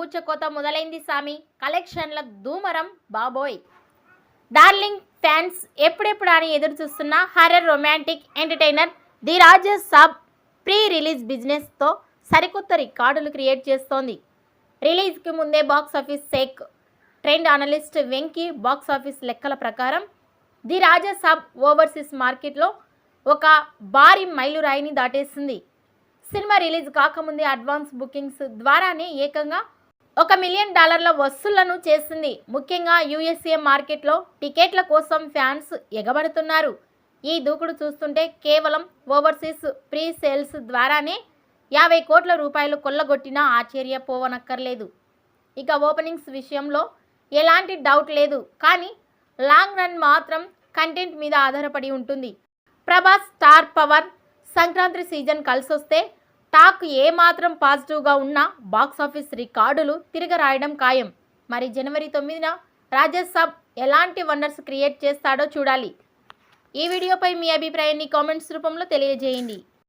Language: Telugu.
ఊచకోత మొదలైంది సామి. కలెక్షన్ల ధూమరం బాబోయ్. డార్లింగ్ ఫ్యాన్స్ ఎప్పుడెప్పుడు అని ఎదురు చూస్తున్న horror romantic entertainer the Raja Saab pre release బిజినెస్తో సరికొత్త రికార్డులు క్రియేట్ చేస్తోంది. రిలీజ్కి ముందే box office shake. Trend analyst Venky box office లెక్కల ప్రకారం ది రాజా సాబ్ ఓవర్సీస్ మార్కెట్లో ఒక భారీ మైలురాయిని దాటేసింది. సినిమా రిలీజ్ కాకముందే అడ్వాన్స్ బుకింగ్స్ ద్వారానే ఏకంగా $1 మిలియన్ వసూళ్లను చేసింది. ముఖ్యంగా యూఎస్ఏ మార్కెట్లో టికెట్ల కోసం ఫ్యాన్స్ ఎగబడుతున్నారు. ఈ దూకుడు చూస్తుంటే కేవలం ఓవర్సీస్ ప్రీ సేల్స్ ద్వారానే 50 కోట్ల రూపాయలు కొల్లగొట్టినా ఆశ్చర్యపోవనక్కర్లేదు. ఇక ఓపెనింగ్స్ విషయంలో ఎలాంటి డౌట్ లేదు. కానీ లాంగ్ రన్ మాత్రం కంటెంట్ మీద ఆధారపడి ఉంటుంది. Prabhas star power, Sankranti season కలిసొస్తే టాక్ ఏమాత్రం పాజిటివ్గా ఉన్న బాక్స్ ఆఫీస్ రికార్డులు తిరగరాయడం ఖాయం. మరి జనవరి 9న రాజా సాబ్ ఎలాంటి వండర్స్ క్రియేట్ చేస్తాడో చూడాలి. ఈ వీడియోపై మీ అభిప్రాయాన్ని కామెంట్స్ రూపంలో తెలియజేయండి.